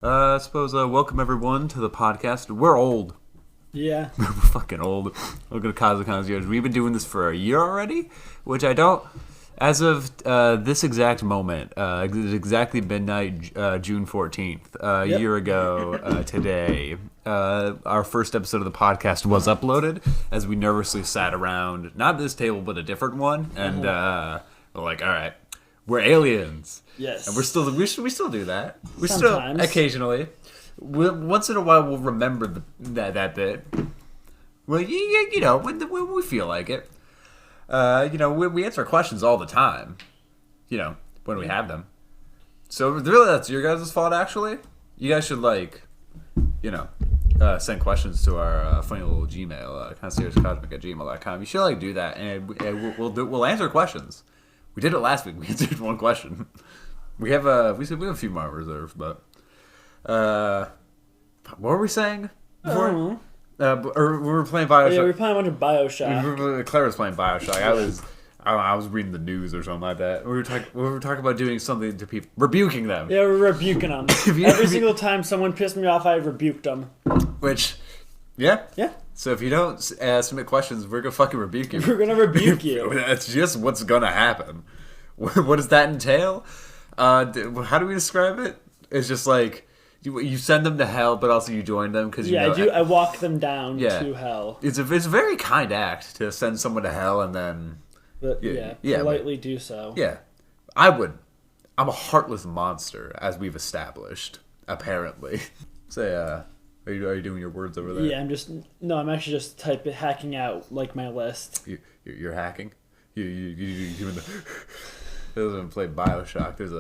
I suppose welcome everyone to the podcast. We're old. Yeah. We're fucking old. Welcome to Cosmic Concierge. We've been doing this for a year already, which I don't. As of this exact moment, it's exactly midnight, June 14th, a year ago today, our first episode of the podcast was uploaded as we nervously sat around, not this table, but a different one, and we're like, all right, we're aliens. Yes. And we still do that. We Sometimes. still occasionally. Once in a while, we'll remember that bit. Well, when we feel like it. We answer questions all the time. When we have them. So really, that's your guys' fault. Actually, you guys should send questions to our funny little Gmail, ConciergeCosmic@gmail.com. You should do that, and we'll answer questions. We did it last week. We answered one question. We have a few more reserves, but what were we saying before? Or we were playing Bioshock. Yeah, we were playing a bunch of Bioshock. Claire was playing Bioshock. I was reading the news or something like that. We were talking about doing something to people, rebuking them. Yeah, we're rebuking them. Every single time someone pissed me off, I rebuked them. Which, yeah. Yeah. So if you don't submit questions, we're gonna fucking rebuke you. We're gonna rebuke you. That's just what's gonna happen. What does that entail? How do we describe it? It's just like you send them to hell, but also you join them because I walk them down to hell. It's a very kind act to send someone to hell and then politely do so. Yeah, I would. I'm a heartless monster, as we've established. Apparently, say, are you doing your words over there? Yeah, I'm actually just hacking out my list. You're hacking. You doing the. Those haven't played Bioshock. There's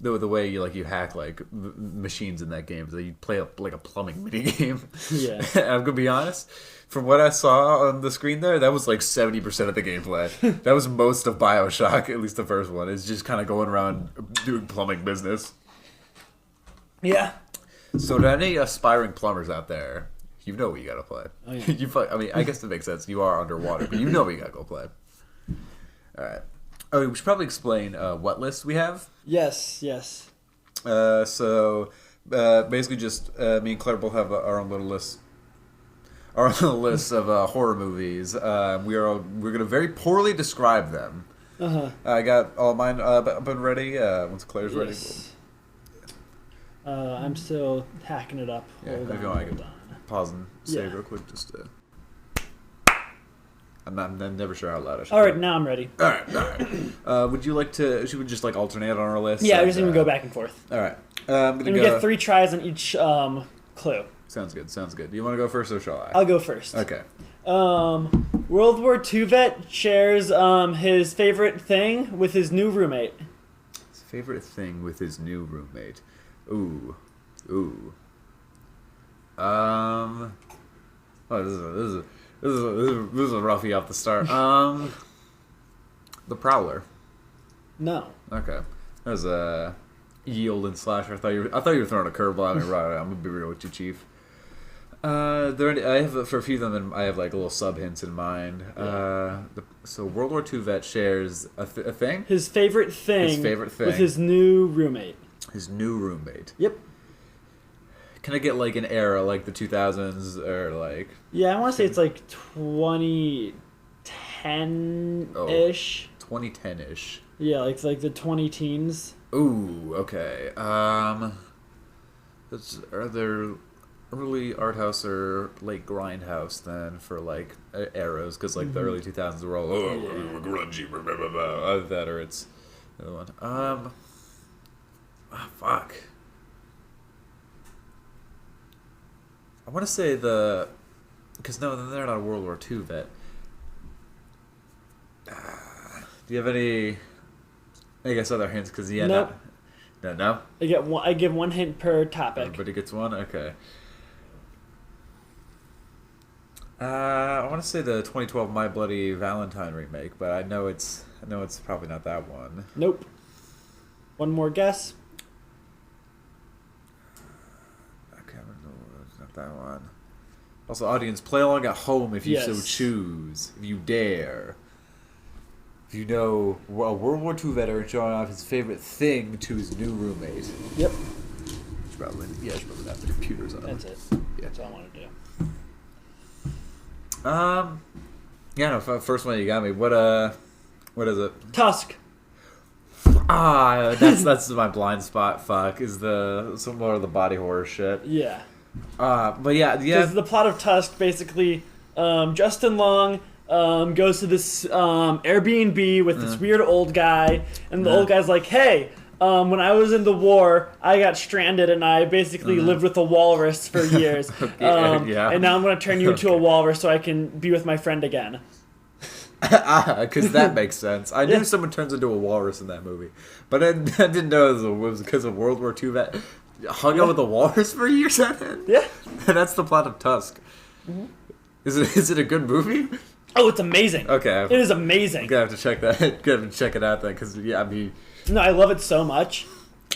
the way you hack machines in that game is that you play a plumbing mini game. Yeah. I'm gonna be honest. From what I saw on the screen there, that was 70% of the gameplay. That was most of Bioshock, at least the first one. Is just kind of going around doing plumbing business. Yeah. So to any aspiring plumbers out there, you know what you gotta play. Oh, yeah. I guess it makes sense. You are underwater, but you know what you gotta go play. All right. Oh, we should probably explain what lists we have. Yes. So basically, just me and Claire both have our own little list. Our own little list of horror movies. We're gonna very poorly describe them. I got all mine up and ready. Once Claire's ready. I'm still hacking it up. Hold on. I can pause and save real quick. Just. I'm never sure how loud I should. All right, now I'm ready. All right. Would you like to? Should we just alternate on our list? Yeah, we're just gonna go back and forth. All right. I'm gonna we get 3 tries on each clue. Sounds good. Do you want to go first or shall I? I'll go first. Okay. World War II vet shares his favorite thing with his new roommate. His favorite thing with his new roommate. Ooh. Oh, this is a roughie off the start. The Prowler. No. Okay. That was a yield and slasher. I thought you were throwing a curveball at me. Right. I'm gonna be real with you, Chief. I have for a few of them. I have little sub hints in mind. So World War II vet shares a thing. His favorite thing with his new roommate. His new roommate. Yep. Can I get an era the 2000s or Yeah, I want to say it's 2010-ish. 2010-ish. Yeah, like the 20 teens. Ooh, okay. Are there early art house or late grindhouse then for eras? Because the early 2000s were all grungy, blah, blah, blah, blah. Either that or it's the other one. Fuck. I want to say because no, they're not a World War II vet. Do you have any? I guess other hints because Nope. No. I give 1 hint per topic. Everybody gets one. Okay. I want to say the 2012 My Bloody Valentine remake, but I know it's probably not that one. Nope. One more guess. That one. Also, audience, play along at home if you so choose, if you dare. If you know a World War II veteran showing off his favorite thing to his new roommate. Yep. probably have the computers on. That's it. Yeah. That's all I want to do. Yeah, no. First one you got me. What is it? Tusk. That's my blind spot. Fuck, is some more of the body horror shit. Yeah. But yeah. Because the plot of Tusk basically, Justin Long goes to this Airbnb with this weird old guy, and the old guy's like, "Hey, when I was in the war, I got stranded, and I basically lived with a walrus for years. And now I'm going to turn you into a walrus so I can be with my friend again." Because that makes sense. I knew someone turns into a walrus in that movie, but I didn't know it was because of World War II vet hung out with a walrus for years on end. Yeah. And that's the plot of Tusk. Mm-hmm. Is it a good movie? Oh, it's amazing. Okay. It is amazing. Gonna have to check that. Gonna have to check it out then, because I mean. No, I love it so much.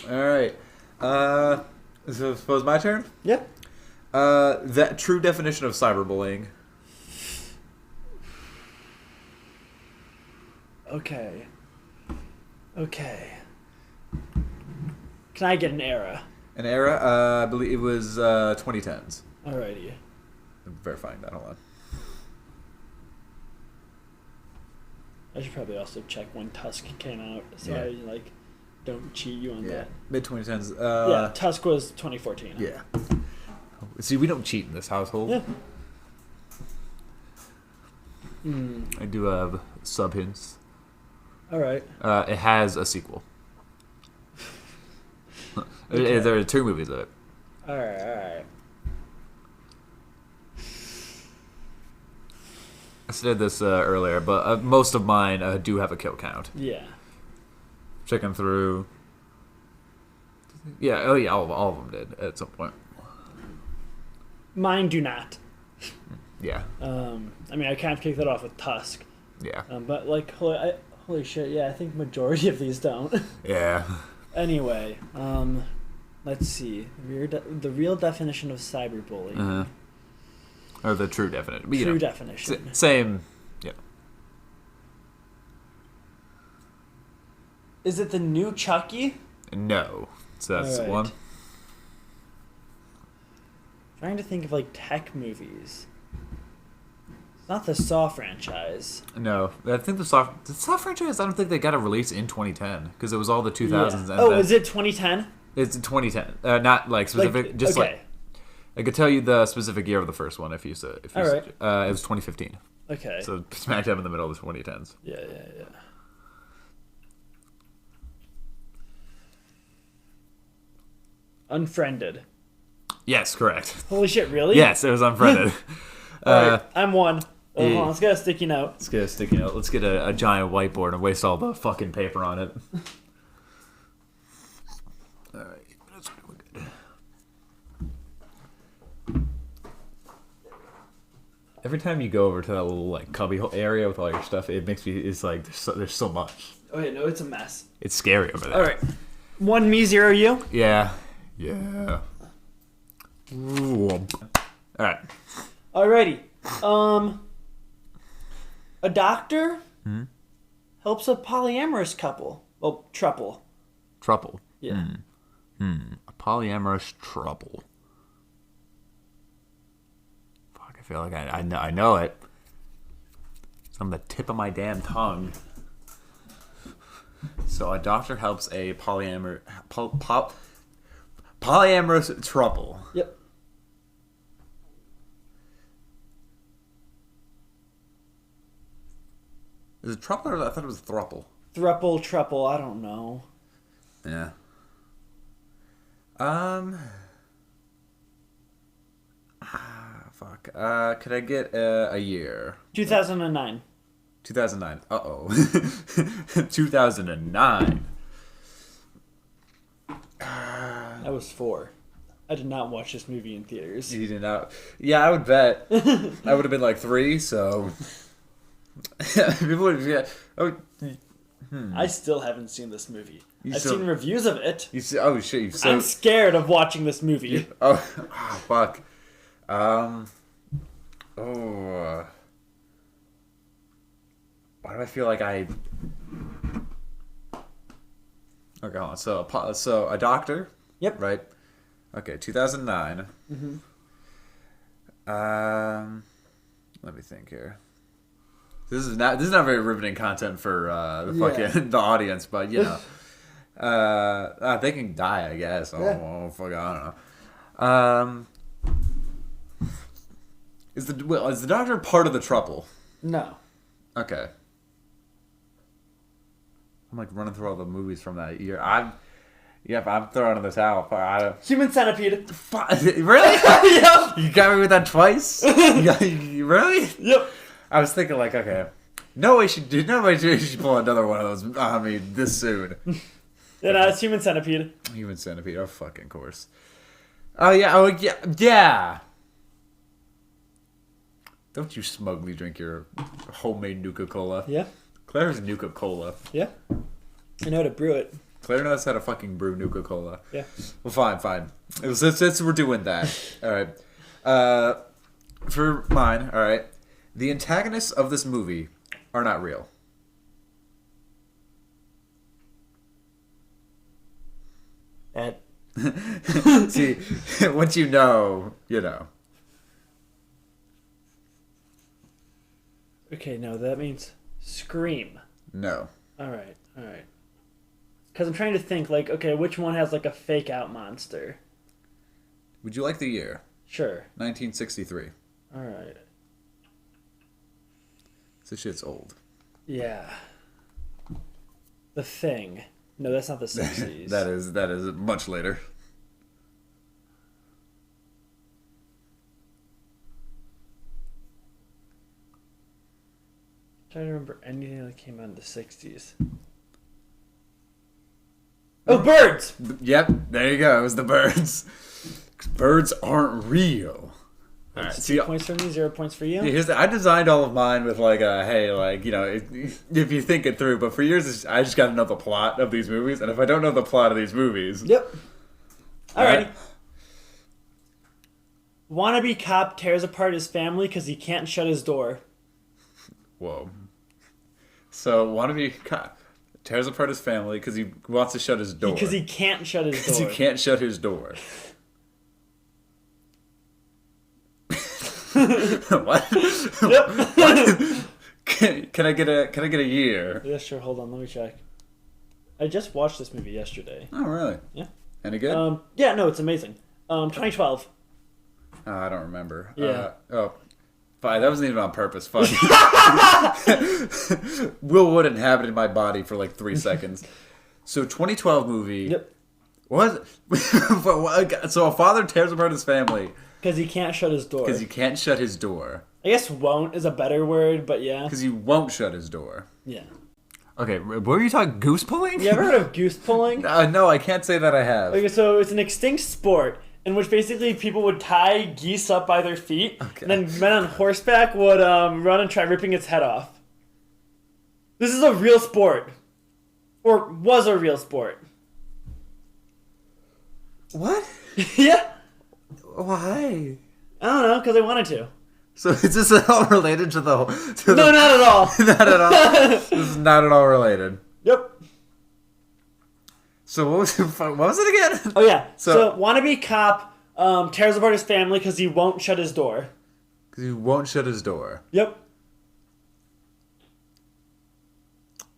All right. So I suppose my turn. Yep. That true definition of cyberbullying. Okay. Can I get an era? An era? I believe it was 2010s. Alrighty. I'm verifying that. Hold on. I should probably also check when Tusk came out, so I don't cheat you on that. Mid 2010s. Yeah, Tusk was 2014. Yeah. See, we don't cheat in this household. Yeah. I do have sub hints. All right. It has a sequel. Okay. There are 2 movies of it. All right. I said this earlier, but most of mine do have a kill count. Yeah. Checking through. Yeah, oh yeah, all of them did at some point. Mine do not. Yeah. I mean, I can't kick that off with Tusk. Yeah. But holy shit, yeah, I think majority of these don't. Yeah. Anyway, let's see. The real definition of cyberbullying. Uh-huh. Or the true definition. But, true definition. Same. Yeah. Is it the new Chucky? No. So that's All right. one. Trying to think of tech movies. It's not the Saw franchise. No. I think the Saw franchise, I don't think they got a release in 2010 because it was all the 2000s. Yeah. Oh, is it 2010? It's 2010. Not specific. Okay. I could tell you the specific year of the first one if you said. All right. It was 2015. Okay. So smack dab in the middle of the 2010s. Yeah. Unfriended. Yes, correct. Holy shit, really? Yes, it was Unfriended. Alright, I'm one. Oh, yeah. hold on, let's get a sticky note. Let's get a sticky note. Let's get a giant whiteboard and waste all the fucking paper on it. Alright, that's doing good. Every time you go over to that little cubby area with all your stuff, it makes me. It's like there's so much. Oh yeah, no, it's a mess. It's scary over there. All right, 1 me, 0 you. Yeah. Ooh. All right. Alrighty. A doctor helps a polyamorous couple. Well, trouble. Trouble. Yeah. A polyamorous trouble. I feel like I know it. It's on the tip of my damn tongue. So a doctor helps a polyamorous trouble. Yep. Is it trouble or I thought it was thruple? Trouble, I don't know. Yeah. Fuck. Could I get a year? 2009. 2009. Uh-oh. 2009. I was 4. I did not watch this movie in theaters. You did not. Yeah, I would bet. I would have been 3, so. People would. Yeah. Oh. I still haven't seen this movie. I've still- seen reviews of it. You see? Oh shit! I'm scared of watching this movie. Oh, fuck. Why do I feel like I? Okay, hold on. So a doctor. Yep. Right. Okay, 2009. Mm-hmm. Let me think here. This is not very riveting content for the audience, but you know, they can die, I guess. I don't know. Is the Doctor part of the trouble? No. Okay. I'm like running through all the movies from that year. I'm throwing in the towel. Human Centipede. Really? Yep. You got me with that twice? Really? Yep. I was thinking like, okay, no way she should pull another one of those on me this soon. Yeah, it's Human Centipede. Human Centipede, of fucking course. Oh yeah. Don't you smugly drink your homemade Nuka-Cola? Yeah. Claire's Nuka-Cola. Yeah. I know how to brew it. Claire knows how to fucking brew Nuka-Cola. Yeah. Well, fine. Since we're doing that, all right. For mine, all right. The antagonists of this movie are not real. Ed. See, once you know, you know. Okay, no, that means Scream. No. All right. Because I'm trying to think, like, okay, which one has, like, a fake-out monster? Would you like the year? Sure. 1963. All right. This shit's old. Yeah. The Thing. No, that's not the 60s. that is much later. I'm trying to remember anything that came out in the 60s. Oh, Birds! Yep, there you go. It was the Birds. Birds aren't real. All right, 2 points for me, 0 points for you. Yeah, I designed all of mine with like a hey, like, you know, if you think it through. But for years, I just got to know the plot of these movies, and if I don't know the plot of these movies, Yep. Alrighty. Wannabe cop tears apart his family because he can't shut his door. Whoa. So wannabe cop tears apart his family because he wants to shut his door. Because he can't shut his door. Because he can't shut his door. What? Yep. What? Can I get a year? Yeah, sure. Hold on, let me check. I just watched this movie yesterday. Oh, really? Yeah. Any good? Yeah, no, it's amazing. 2012. Oh, I don't remember. Yeah. Fine. That wasn't even on purpose. Fuck. Will Wood inhabited my body for like 3 seconds. So 2012 movie. Yep. What? So a father tears apart his family. Because he can't shut his door. Because he can't shut his door. I guess won't is a better word, but yeah. Because he won't shut his door. Yeah. Okay, what were you talking? Goose pulling? You ever heard of goose pulling? No, I can't say that I have. Okay, so it's an extinct sport in which basically people would tie geese up by their feet, and then men on horseback would run and try ripping its head off. This is a real sport. Or was a real sport. What? Yeah. Why? I don't know, because I wanted to. So is this all related to the... No, not at all. Not at all. This is not at all related. Yep. So what was it again? Oh, yeah. So wannabe cop tears apart his family because he won't shut his door. Because he won't shut his door. Yep.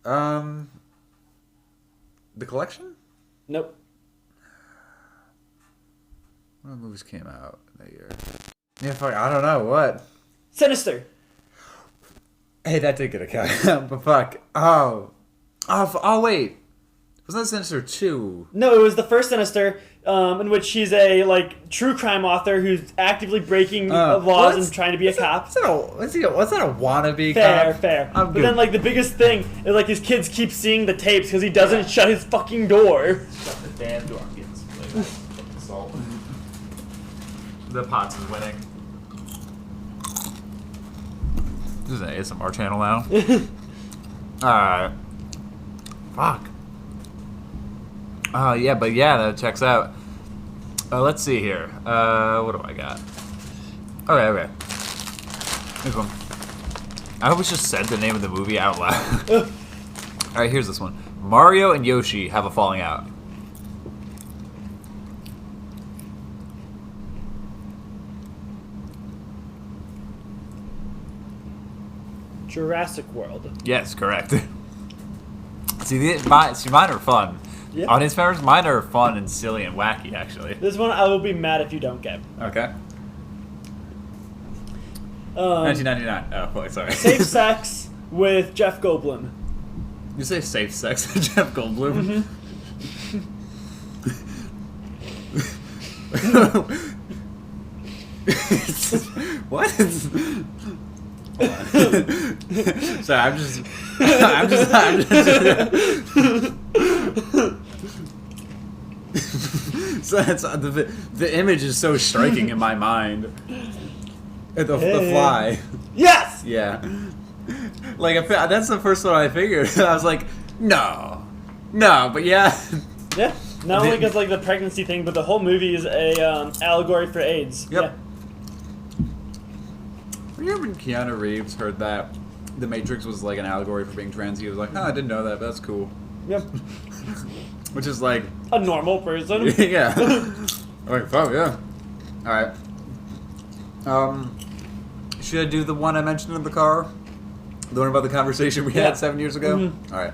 The Collection? Nope. What movies came out that year? Yeah, fuck, I don't know. What? Sinister. Hey, that did get a cut. But fuck. Oh, wait. Wasn't that Sinister 2? No, it was the first Sinister, in which he's a true crime author who's actively breaking laws and trying to be a cop. What's that a wannabe cop? Fair. But then the biggest thing is his kids keep seeing the tapes because he doesn't shut his fucking door. Shut the damn door. I'm getting salt. The Pots is winning. This is an ASMR channel now. Alright. Fuck. Yeah, but yeah, that checks out. Let's see here. What do I got? Okay. Here's one. I always just said the name of the movie out loud. Alright, here's this one. Mario and Yoshi have a falling out. Jurassic World. Yes, correct. See, mine are fun. Yep. Audience members, mine are fun and silly and wacky, actually. This one I will be mad if you don't get. Okay. 1999. Oh, boy, sorry. Safe Sex with Jeff Goldblum. You say safe sex with Jeff Goldblum? What? Sorry, I'm just. So that's, the image is so striking in my mind. The fly. Yes! Yeah. Like, that's the first one I figured. I was like, no, but yeah. Yeah. Not only because like the pregnancy thing, but the whole movie is a allegory for AIDS. Yep. Yeah. Remember when Keanu Reeves heard that The Matrix was like an allegory for being trans? He was like, I didn't know that, but that's cool. Yep. Which is like... A normal person. Yeah. Like, fuck, yeah. Alright. Should I do the one I mentioned in the car? The one about the conversation we had 7 years ago? Mm-hmm. Alright.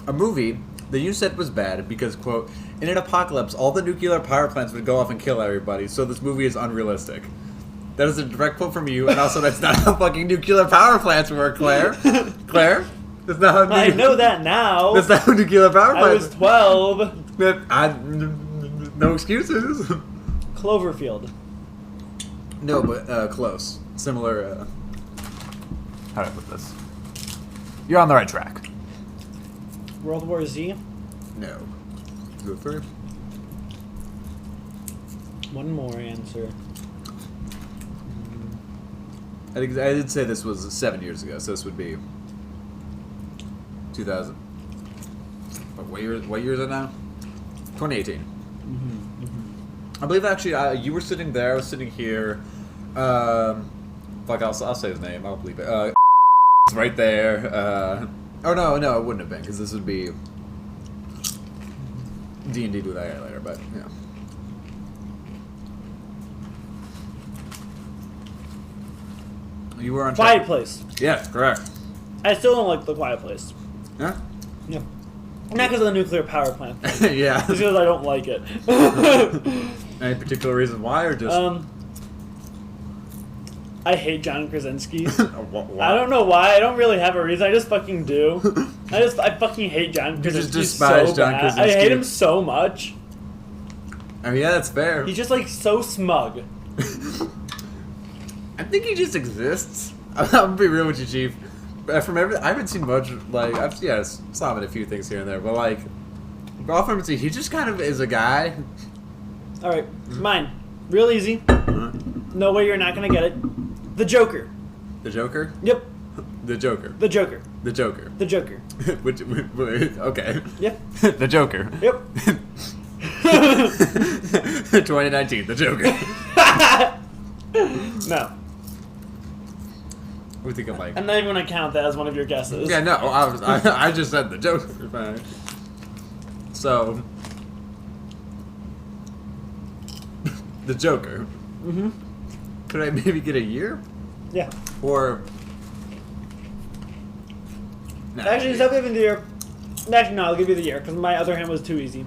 A movie that you said was bad because, quote, in an apocalypse, all the nuclear power plants would go off and kill everybody, so this movie is unrealistic. That is a direct quote from you, and also that's not how fucking nuclear power plants work, Claire. Claire? That's not how I know that now. That's not how nuclear power I plants... was 12. No excuses. Cloverfield. No, but close. Similar, how do I put this? You're on the right track. World War Z. No. 2 or 3. One more answer. I did say this was 7 years ago, so this would be 2000. What year is it now? 2018. I believe actually you were sitting there, I was sitting here. Fuck, I'll say his name. I'll believe it. It's right there. Oh no, it wouldn't have been because this would be D&D do that later, but yeah. You were on Quiet Place. Yes, correct. I still don't like The Quiet Place. Yeah. Yeah. Not because of the nuclear power plant. Yeah. It's because I don't like it. Any particular reason why, or just? I hate John Krasinski. Why? I don't know why. I don't really have a reason. I just fucking do. I fucking hate John Krasinski. just despise so John bad. Krasinski. I hate him so much. I mean, yeah, that's fair. He's just like so smug. I think he just exists. I'm gonna be real with you, Chief. From everything, I haven't seen much. Like, saw him in a few things here and there, but like, all from he just kind of is a guy. All right, mine. Real easy. No way you're not gonna get it. The Joker. The Joker. Yep. The Joker. The Joker. The Joker. The Joker. Which, okay. Yep. The Joker. Yep. 2019. The Joker. No. We think I'm like. I'm not even gonna count that as one of your guesses. Yeah, no. I just said the Joker. Fine. So. The Joker. Mm-hmm. Could I maybe get a year? Yeah. Or. Nah, Actually, instead of giving the year. Actually, no, I'll give you the year because my other hand was too easy.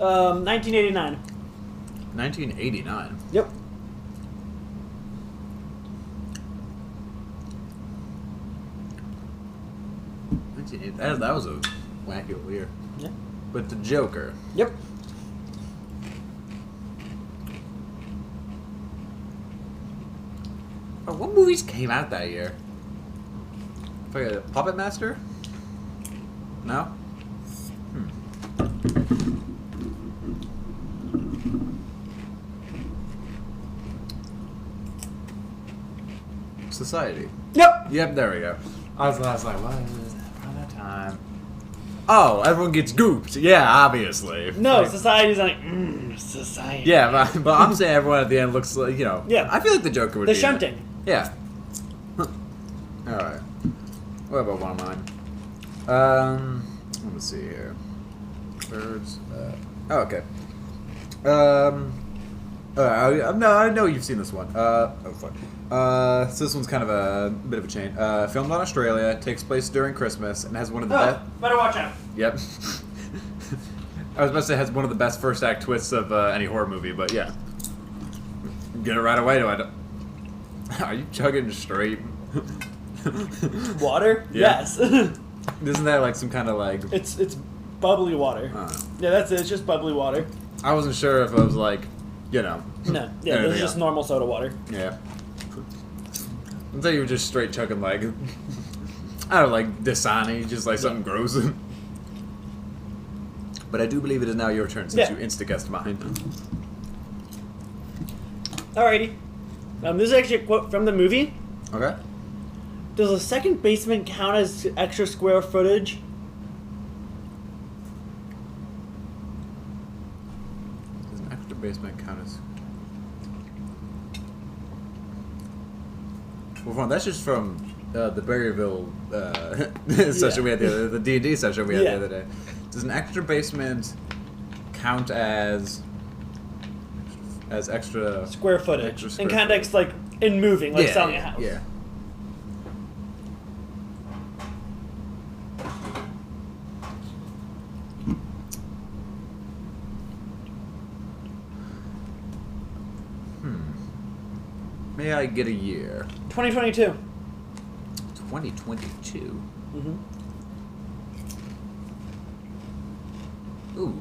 Um, 1989. 1989. Yep. That was a wacky old year. Yeah. But the Joker. Yep. Oh, what movies came out that year? Puppet Master? No? Society. Yep. Yep, there we go. I was like, what is it? Around that time. Oh, everyone gets gooped. Yeah, obviously. No, Like, society's like, society. yeah, but I'm saying everyone at the end looks like, Yeah. I feel like the Joker would The be shunting. in it. Yeah. Alright. What about one of mine? Let me see here. Birds. Oh, okay. I know you've seen this one. Oh fuck. So this one's kind of a bit of a chain. Filmed on Australia, takes place during Christmas, and has one of the best. Better watch out. Yep. I was about to say it has one of the best first act twists of any horror movie, but yeah. Get it right away, do I? Are you chugging straight? Water? Yeah. Yes. Isn't that like some kind of like? It's bubbly water. Yeah, that's it. It's just bubbly water. I wasn't sure if it was like, you know. No. Yeah, this is just normal soda water. Yeah. I thought you were just straight chugging like, I don't know, like Dasani, just like something gross. But I do believe it is now your turn since you insta-guessed mine. Alrighty. This is actually a quote from the movie. Okay. Does a second basement count as extra square footage? Does an extra basement count as... Well, that's just from the Berryville session we had the D&D session we had the other day. Does an extra basement count as extra square footage? Extra square in context, like in moving, like selling a house. Yeah. May I get a year? 2022. 2022. Mm-hmm. Ooh.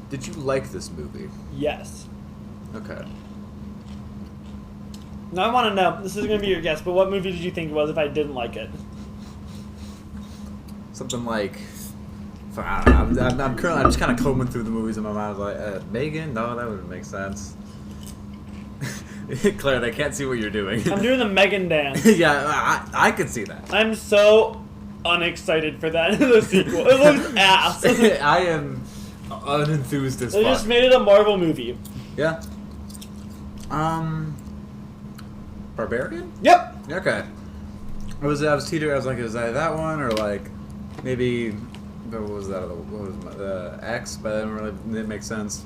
Did you like this movie? Yes. Okay. Now I want to know. This is going to be your guess, but what movie did you think it was if I didn't like it? Something like, I don't know. I'm just kind of combing through the movies in my mind. I was like, Megan? No, that wouldn't make sense. Claire, they can't see what you're doing. I'm doing the Megan dance. Yeah, I could see that. I'm so unexcited for that in the sequel. It looks ass. I am unenthused as They fuck. just made it a Marvel movie. Yeah. Barbarian? Yep. Okay. I was teetering. I was like, is that one or like maybe what was that? What was X? But that didn't make sense.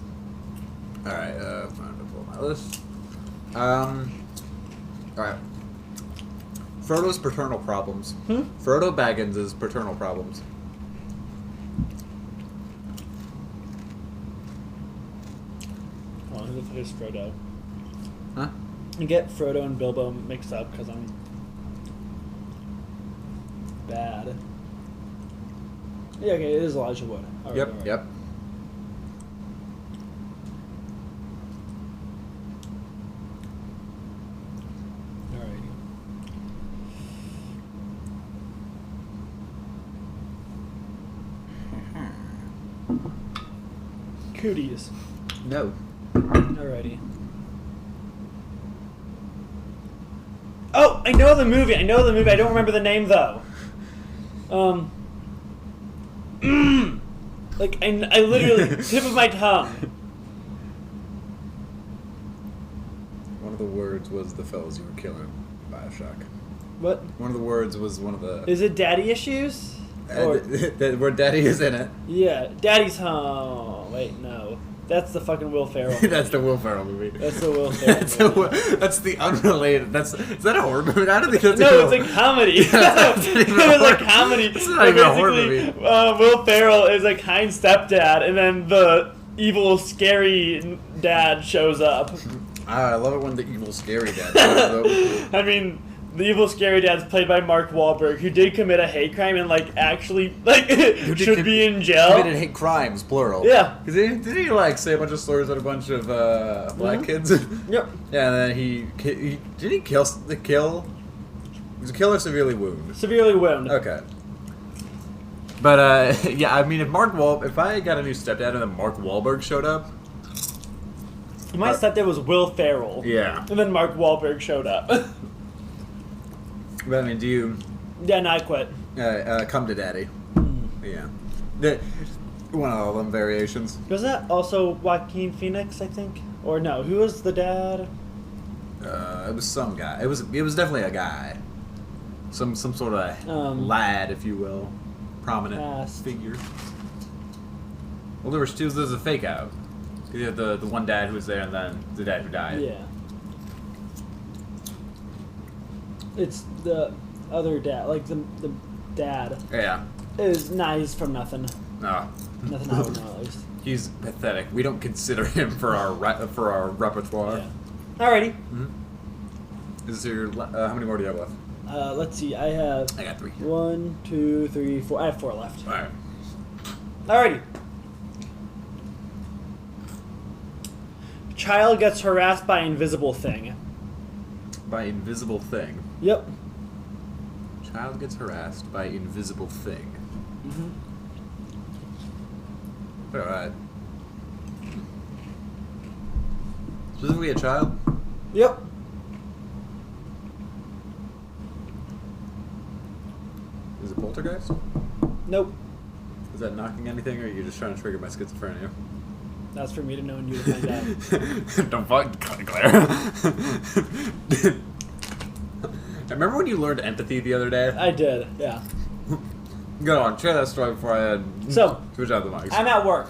All right. I'm trying to pull my list. All right. Frodo's paternal problems. Frodo Baggins' paternal problems. Oh, who the fuck is Frodo? Huh? I get Frodo and Bilbo mixed up because I'm bad. Yeah, okay, it is Elijah Wood. All right, Yep. all right. Yep. Cooties. No. Alrighty. Oh, I know the movie. I don't remember the name though. Like I literally tip of my tongue. One of the words was the fellas you were killing. Bioshock. What? One of the words was one of the. Is it Daddy Issues? The word daddy is in it. Yeah, Daddy's Home. Wait, no. That's the fucking Will Ferrell movie. That's the Will Ferrell movie. That's the Will Ferrell movie. That's the unrelated. Is that a horror movie? I don't think that's No, it's a comedy. It was a comedy. It's not even a horror movie. Will Ferrell is a kind stepdad, and then the evil, scary dad shows up. I love it when the evil, scary dad shows up. I mean, the evil, scary dad's played by Mark Wahlberg, who did commit a hate crime and, like, actually, like, should be in jail. Committed hate crimes, plural. Yeah. Because didn't he, like, say a bunch of slurs at a bunch of black kids? Yep. Yeah, and then he did he kill? Was a killer severely wounded? Severely wounded. Okay. But, yeah, I mean, if I got a new stepdad and then Mark Wahlberg showed up. My stepdad was Will Ferrell. Yeah. And then Mark Wahlberg showed up. But, I mean, do you... Yeah, no, I quit. Come to Daddy. Yeah. One of all them variations. Was that also Joaquin Phoenix, I think? Or no, who was the dad? It was some guy. It was definitely a guy. Some sort of lad, if you will, prominent figure. Well, there's a fake out. You had the one dad who was there, and then the dad who died. Yeah. It's the other dad, like the dad. Yeah. He's from nothing. No. Nothing I would know, at least. He's pathetic. We don't consider him for our repertoire. Yeah. Alrighty. Mm-hmm. Is there how many more do you have left? Let's see. I got 3. 1, 2, 3, 4. I have 4 left. All right. Alrighty. Child gets harassed by invisible thing. By invisible thing. Yep. Child gets harassed by invisible thing. Mm-hmm. All right. Specifically a child? Yep. Is it poltergeist? Nope. Is that knocking anything, or are you just trying to trigger my schizophrenia? That's for me to know and you to find out. Don't fuck, Claire. Remember when you learned empathy the other day? I did, yeah. Go on, share that story before I So, switch out the mics. I'm at work.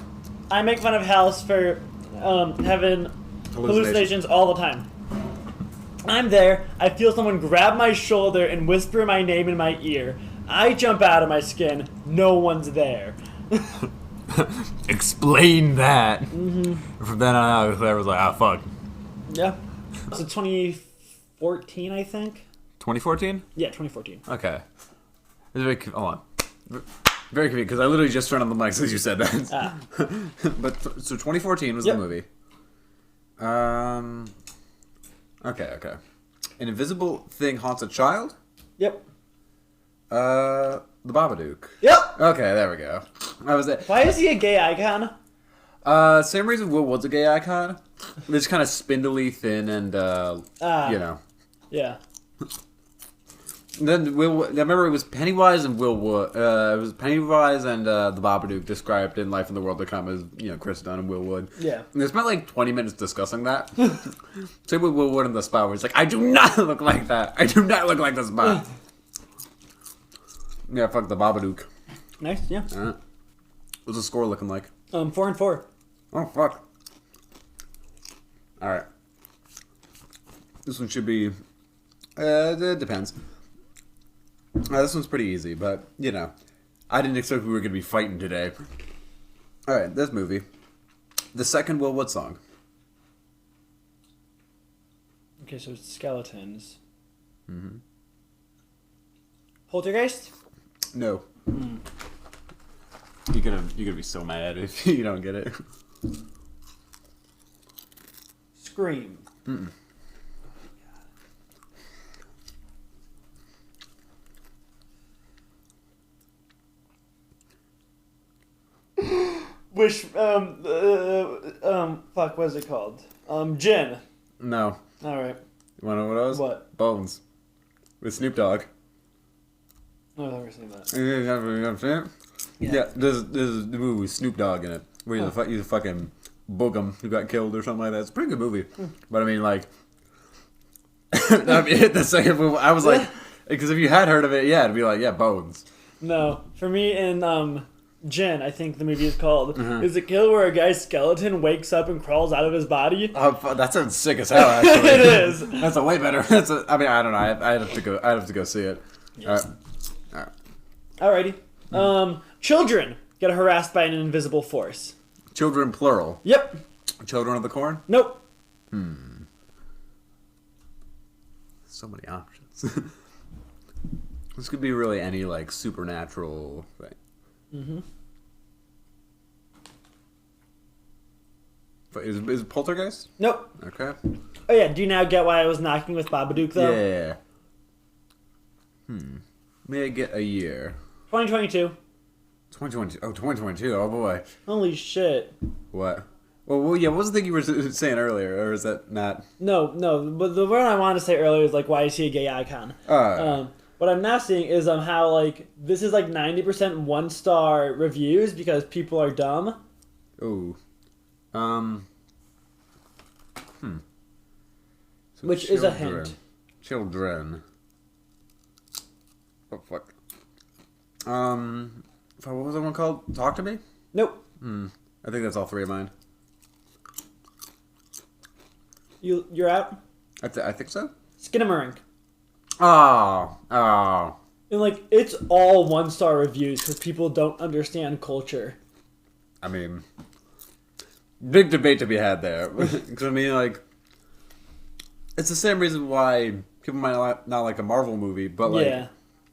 I make fun of House for having hallucinations all the time. I'm there. I feel someone grab my shoulder and whisper my name in my ear. I jump out of my skin. No one's there. Explain that. Mm-hmm. From then on out, Claire was like, "Ah, fuck." Yeah. So 2014, I think. 2014? Yeah, 2014. Okay. Hold on. Very confused because I literally just turned on the mics as you said that. But so 2014 was the movie. Okay. An invisible thing haunts a child? Yep. The Babadook. Yep. Okay, there we go. I was there. Why is he a gay icon? Same reason Will Wood's a gay icon. It's kind of spindly, thin, and you know. Yeah. And then I remember it was Pennywise and Will Wood. It was Pennywise and the Babadook described in Life in the World to Come as, you know, Chris Dunn and Will Wood. Yeah. And they spent like 20 minutes discussing that. Same with Will Wood and the Spy, where he's like, I do not look like that. I do not look like the Spy. Yeah, fuck the Babadook. Nice, yeah. What's the score looking like? 4-4. Oh, fuck. Alright. This one should be... it depends. This one's pretty easy, but, you know. I didn't expect we were going to be fighting today. Alright, this movie. The second Will Wood song. Okay, so it's skeletons. Mm-hmm. Poltergeist? No. You're gonna be so mad if you don't get it. Scream. Mm-mm. Wish, fuck, what is it called? Gin. No. Alright. You wanna know what it was? What? Bones. With Snoop Dogg. Oh, I've never seen that. You know what I'm saying? Yeah, there's the movie with Snoop Dogg in it. Where he's a fucking boogum who got killed or something like that. It's a pretty good movie. But I mean, like... I mean, the second movie, I was like... Because if you had heard of it, yeah, it'd be like, yeah, Bones. No. For me, in, Gin, I think the movie is called, is a kill where a guy's skeleton wakes up and crawls out of his body. That sounds sick as hell, actually. It is. That's a way better... I mean, I don't know. I'd have to go see it. Yes. Alright. Alrighty. Children get harassed by an invisible force. Children, plural. Yep. Children of the Corn? Nope. So many options. This could be really any, like, supernatural thing. Mm-hmm. But is it Poltergeist? Nope. Okay. Oh yeah, do you now get why I was knocking with Babadook, though? Yeah. May I get a year? 2022. 2022. Oh, 2022. Oh, boy. Holy shit. What? Well, yeah, what was the thing you were saying earlier? Or is that not... No, but the one I wanted to say earlier is, like, why is he a gay icon? What I'm now seeing is how, like, this is, like, 90% one-star reviews because people are dumb. Ooh. So which is a hint. Children. Oh, fuck. What was that one called? Talk to Me? Nope. I think that's all three of mine. You're out? I think so. Skinamarink. Oh. And, like, it's all 1-star reviews because people don't understand culture. I mean, big debate to be had there. Because, I mean, like, it's the same reason why people might not like a Marvel movie, but, like, yeah.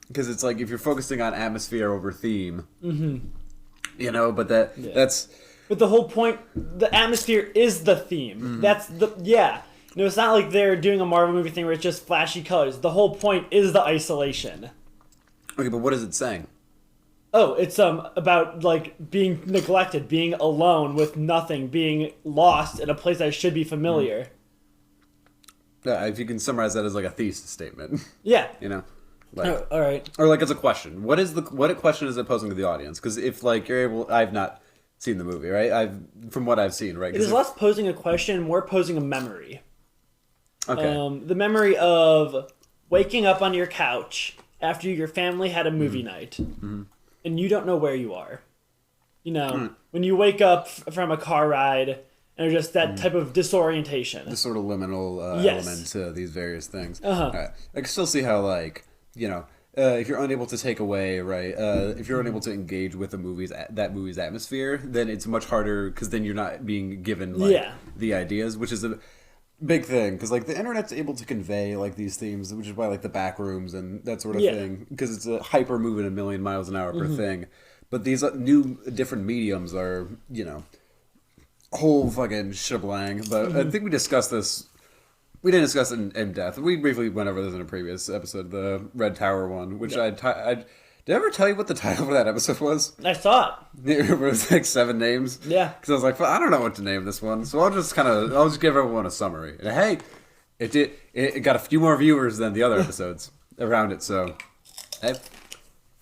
Because it's like if you're focusing on atmosphere over theme, you know, but that's... But the whole point, the atmosphere is the theme. That's No, it's not like they're doing a Marvel movie thing where it's just flashy colors. The whole point is the isolation. Okay, but what is it saying? Oh, it's about, like, being neglected, being alone with nothing, being lost in a place that should be familiar. Yeah, if you can summarize that as like a thesis statement. Yeah. You know? Like, Oh, all right. Or like as a question. What question is it posing to the audience? Because if like you're able, I've not seen the movie, right? From what I've seen, right? It is less posing a question, more posing a memory. Okay. The memory of waking up on your couch after your family had a movie night, and you don't know where you are. You know, when you wake up from a car ride, and just that type of disorientation. The sort of liminal element to these various things. Uh-huh. Right. I can still see how, like, you know, if you're unable to take away, right, if you're unable to engage with that movie's atmosphere, then it's much harder, because then you're not being given, like, the ideas, which is a big thing, because, like, the internet's able to convey, like, these themes, which is why, like, the back rooms and that sort of thing, because it's a hyper moving a million miles an hour per thing. But these new, different mediums are, you know, whole fucking shebang. But I think we discussed this. We didn't discuss it in depth. We briefly went over this in a previous episode, the Red Tower one, which did I ever tell you what the title for that episode was? I saw it. It was like 7 names. Yeah. Because I was like, I don't know what to name this one, so I'll just give everyone a summary. And hey, it got a few more viewers than the other episodes around it. So, hey,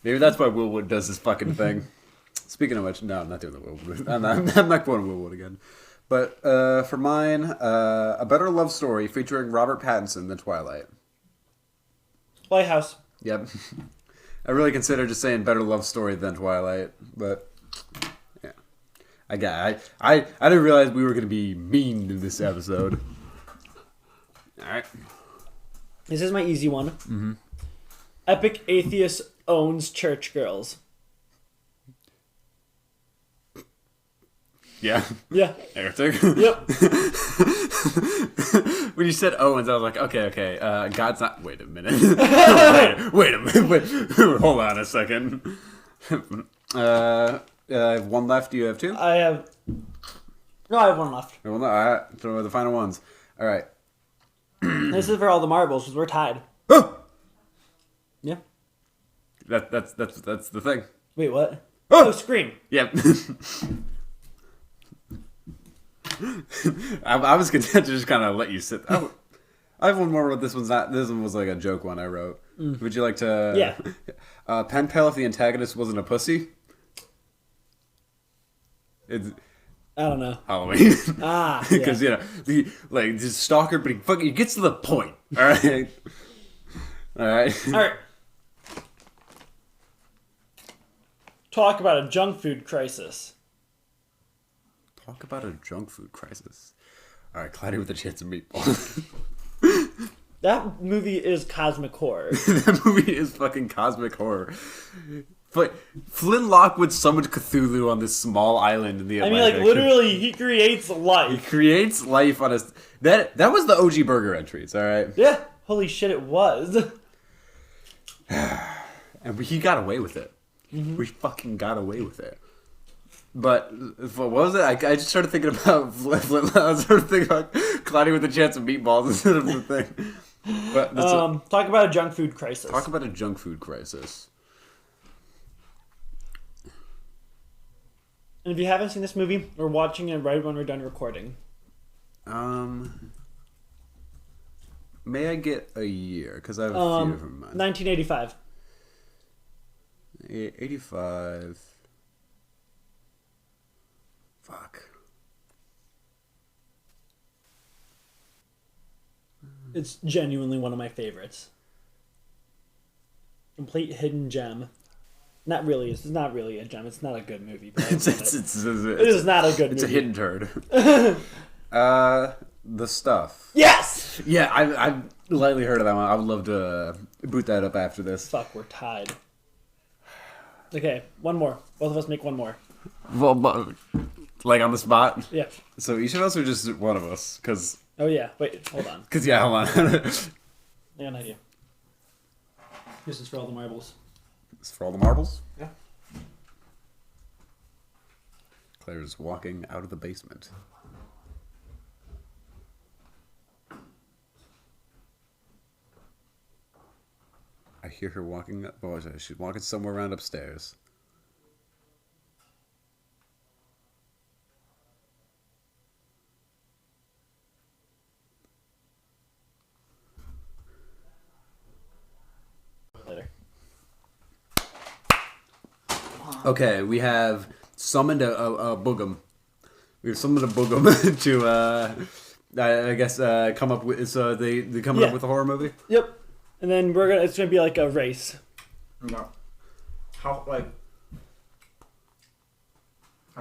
maybe that's why Willwood does this fucking thing. Speaking of which, no, I'm not doing the Willwood. I'm not going Willwood again. But for mine, a better love story featuring Robert Pattinson than Twilight. Lighthouse. Yep. I really considered just saying better love story than Twilight, but yeah, I didn't realize we were going to be mean in this episode. All right. This is my easy one. Epic atheist owns church girls. Yeah. Yeah. Heretic. Yep. When you said Owens, I was like, okay. God's not. Wait a minute. wait a minute. Wait. Hold on a second. I have one left. Do you have 2? I have one left. Well, no, all right. So the final ones. All right. This is for all the marbles because we're tied. Oh! Yeah. That's the thing. Wait, what? Oh, Scream. Yep. I was content to just kind of let you sit. I have one more. This one's not. This one was like a joke one I wrote. Would you like to? Yeah. Pen pal if the antagonist wasn't a pussy. It's I don't know. Halloween. Because yeah. the stalker, but he gets to the point. All right. All right. All right. Talk about a junk food crisis. Talk about a junk food crisis. All right, Cloudy with a Chance of Meatballs. That movie is cosmic horror. That movie is fucking cosmic horror. But Flynn Lockwood summoned Cthulhu on this small island in the Atlantic. I mean, like, literally, he creates He life. creates life on a... That was the OG burger entries, all right? Yeah. Holy shit, it was. And he got away with it. We fucking got away with it. But what was it? I just started thinking about I started thinking about Cloudy with a Chance of Meatballs instead of the thing. But talk about a junk food crisis. Talk about a junk food crisis. And if you haven't seen this movie, we're watching it right when we're done recording. May I get a year? Because I have a few different minds. 1985. 85. Fuck. It's genuinely one of my favorites. Complete hidden gem. Not really. It's not really a gem. It's not a good movie. But it is not a good movie. It's a hidden turd. The Stuff. Yes! Yeah, I've lightly heard of that one. I would love to boot that up after this. Fuck, we're tied. Okay, one more. Both of us make one more. Well, like on the spot? Yeah. So each of us or just one of us? Because... Oh, yeah. Wait, hold on. Because, yeah, hold on. I got an idea. This is for all the marbles. It's for all the marbles? Yeah. Claire's walking out of the basement. I hear her walking up. Oh, she's walking somewhere around upstairs. Later. Okay, we have summoned a boogum. We have summoned a boogum to, I guess, come up with. So they coming up with a horror movie. Yep. And then it's gonna be like a race. No. How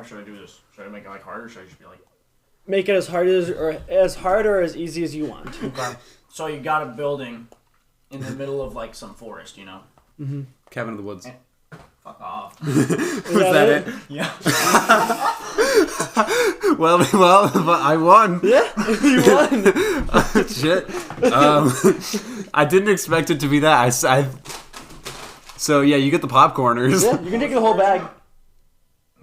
should I do this? Should I make it like harder? Or should I just be like? Make it as hard or as easy as you want. Okay. So you got a building in the middle of like some forest, you know? Mm-hmm. Cabin in the Woods. Fuck off. Was that it? Yeah. well, but I won. Yeah, you won. Shit. I didn't expect it to be that. So yeah, you get the popcorners. Yeah, you can take the whole bag.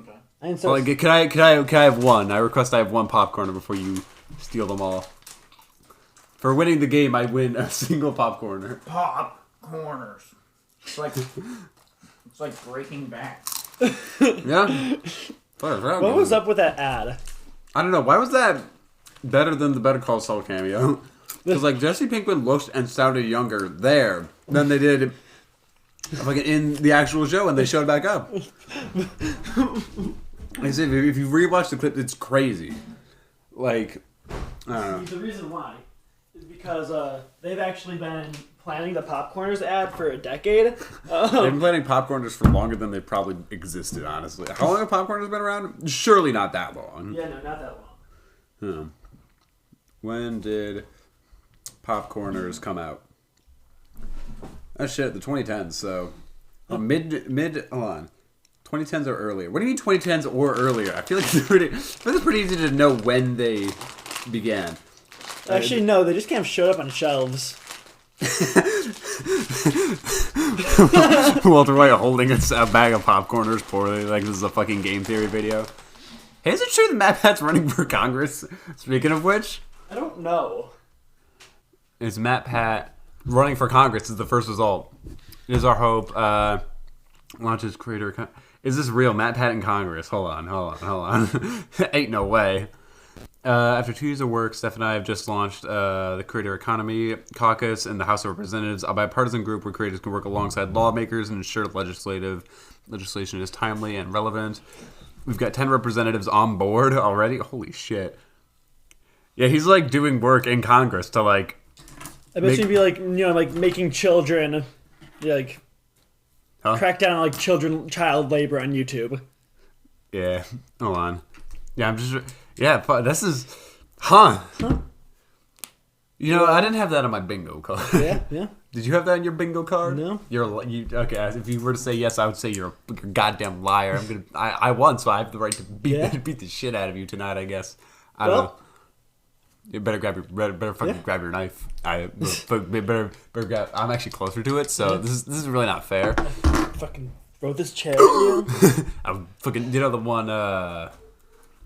Okay. Well, can I have one? I request I have one popcorner before you steal them all. For winning the game, I win a single popcorner. Popcorners. It's like Breaking Bad. Yeah. What was up with that ad? I don't know. Why was that better than the Better Call Saul cameo? Because like Jesse Pinkman looked and sounded younger there than they did like in the actual show, and they showed it back up. Like I said, if you rewatch the clip, it's crazy. Like, I don't know. The reason why is because they've actually been planning the popcorners ad for a decade. They've been planning popcorners for longer than they probably existed, honestly. How long have popcorners been around? Surely not that long. Yeah, no, not that long. When did popcorners come out? Oh shit, the 2010s, so mid hold on. 2010s or earlier. What do you mean 2010s or earlier? I feel like it's pretty easy to know when they began. Actually, no, they just kind of showed up on shelves. Walter White holding a bag of popcorners poorly, like this is a fucking game theory video. Hey, is it true that Matt Pat's running for Congress? Speaking of which, I don't know. is Matt Pat running for Congress is the first result. It is our hope. Launches creator. Is this real? Matt Pat in Congress. Hold on. Ain't no way. After 2 years of work, Steph and I have just launched the Creator Economy Caucus in the House of Representatives, a bipartisan group where creators can work alongside lawmakers and ensure legislation is timely and relevant. We've got 10 representatives on board already. Holy shit. Yeah, he's like doing work in Congress to like... I bet you'd be like, like making children, like, crack down on like child labor on YouTube. Yeah, hold on. Yeah, I'm just... Yeah, this is... Huh. You know, I didn't have that on my bingo card. Yeah. Did you have that on your bingo card? No. Okay, if you were to say yes, I would say you're a goddamn liar. I won, so I have the right to beat the shit out of you tonight, I guess. I don't know. You better grab your knife. Better grab. I'm actually closer to it, so this is really not fair. Fucking throw this chair at you. I'm fucking. The one.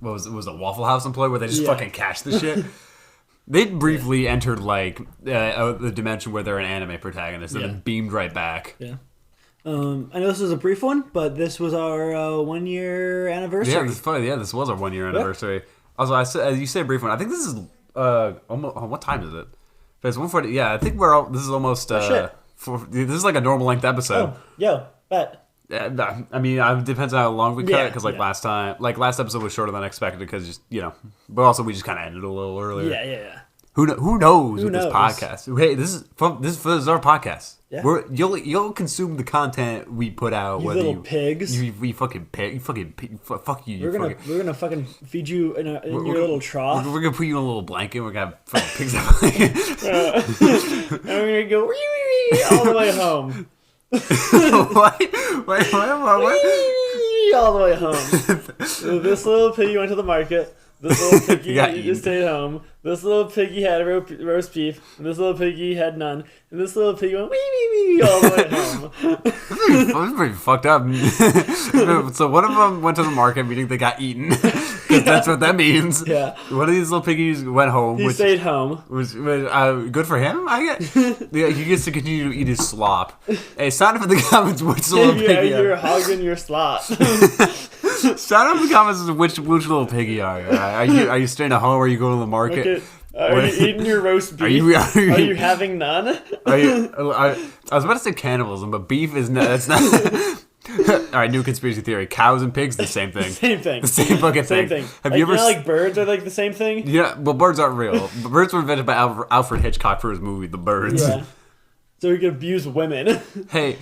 What was it? Was a Waffle House employee where they just fucking cashed the shit? They briefly entered like the dimension where they're an anime protagonist and then beamed right back. Yeah. I know this was a brief one, but this was our 1 year anniversary. Yeah, this is funny. Yeah, this was our 1 year anniversary. Also, as you say, a brief one. I think this is almost. What time is it? It's 1:40. Yeah, I think this is almost. This is like a normal length episode. Oh, yo, bet. Yeah, I mean, it depends on how long we cut it. Because last episode was shorter than expected because but also we just kind of ended a little earlier. Yeah. Who knows Who with this knows? podcast? Hey, this is our podcast. Yeah. You'll consume the content we put out. You whether little pigs. You fucking pig. You fucking pig. Fuck you. We're gonna fucking feed you in your little trough. We're gonna put you in a little blanket. We're gonna have fucking pigs out. And we're gonna go all the way home. What? Wait, All the way home. So this little piggy went to the market. This little piggy just stayed home. This little piggy had roast beef. And this little piggy had none. And this little piggy went all the way home. That's pretty fucked up. So one of them went to the market, meaning they got eaten. Because that's what that means. Yeah. One of these little piggies went home. He stayed home. Was good for him, I guess. Yeah, he gets to continue to eat his slop. Hey, sound up in the comments which little piggy you're hogging your slot. Shout out in the comments which little piggy are you? Are you staying at home or are you going to the market? Are you eating your roast beef? Are you having none? I was about to say cannibalism, but beef is not. That's not. All right, new conspiracy theory: cows and pigs, the same thing. Same thing. The same fucking thing. Have you ever? Like birds are like the same thing. Yeah, well, birds aren't real. Birds were invented by Alfred Hitchcock for his movie The Birds. Yeah. So he could abuse women. Hey.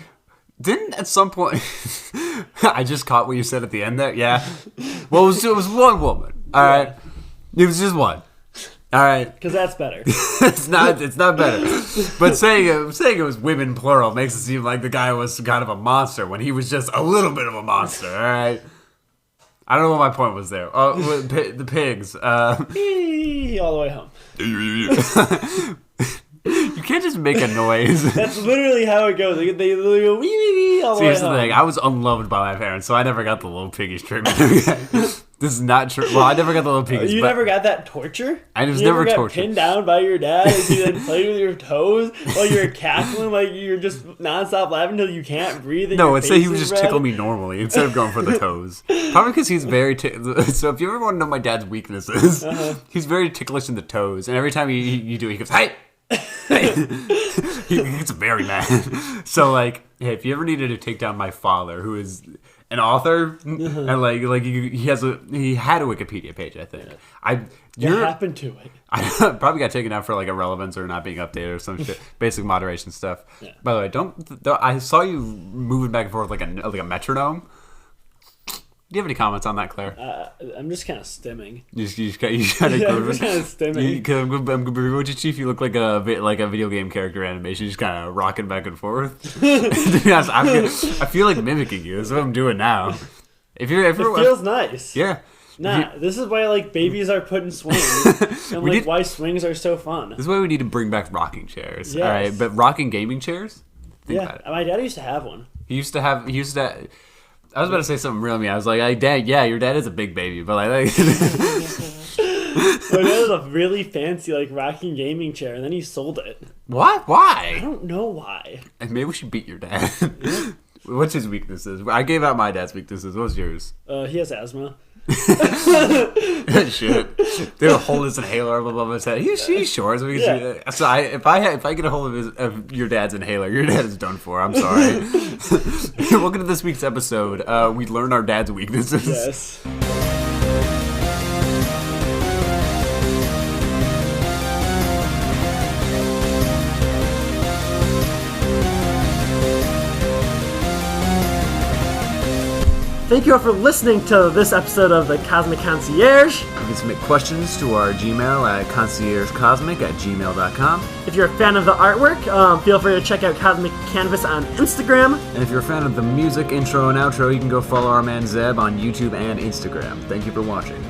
Didn't at some point I just caught what you said at the end there? Yeah. Well, it was one woman. All right. It was just one. All right. Because that's better. It's not better. But saying it was women plural makes it seem like the guy was kind of a monster when he was just a little bit of a monster. All right. I don't know what my point was there. Oh, the pigs. All the way home. You can't just make a noise. That's literally how it goes. They literally go wee wee wee all the way home. Here's the thing. I was unloved by my parents, so I never got the little piggies treatment. This is not true. Well, I never got the little piggies. You never got that torture? I was never got tortured. Pinned down by your dad and you then played with your toes while you're cackling like you're just nonstop laughing until you can't breathe. No, it's that he would just tickle me normally instead of going for the toes. Probably because he's very so if you ever want to know my dad's weaknesses, he's very ticklish in the toes, and every time you do it, he goes, "Hey!" He gets very mad. So like, hey, if you ever needed to take down my father, who is an author, and like he had a Wikipedia page, I think. What happened to it? I probably got taken out for like irrelevance or not being updated or some shit, basic moderation stuff. Yeah. By the way, don't I saw you moving back and forth like a metronome. Do you have any comments on that, Claire? I'm just kind of stimming. You kind of I'm just kind of stimming. I'm gonna be real with you, Chief. You look like a video game character animation, just kind of rocking back and forth. To be honest, I feel like mimicking you. That's what I'm doing now. It feels nice. Yeah. Nah, this is why like babies are put in swings, and why swings are so fun. This is why we need to bring back rocking chairs. Yes. All right, but rocking gaming chairs. Think about it. My dad used to have one. He used to. I was about to say something real mean. I was like, Dad, yeah, your dad is a big baby, but like. My dad was a really fancy like rocking gaming chair, and then he sold it. What? Why? I don't know why. And maybe we should beat your dad. What's his weaknesses? I gave out my dad's weaknesses. What was yours? He has asthma. Shit. They would hold his inhaler above his head. He's short, so we can see that. So if I get a hold of your dad's inhaler, your dad is done for. I'm sorry. Welcome to this week's episode. We learned our dad's weaknesses. Yes. Thank you all for listening to this episode of the Cosmic Concierge. You can submit questions to our Gmail at ConciergeCosmic@gmail.com. If you're a fan of the artwork, feel free to check out Cosmic Canvas on Instagram. And if you're a fan of the music, intro, and outro, you can go follow our man Zeb on YouTube and Instagram. Thank you for watching.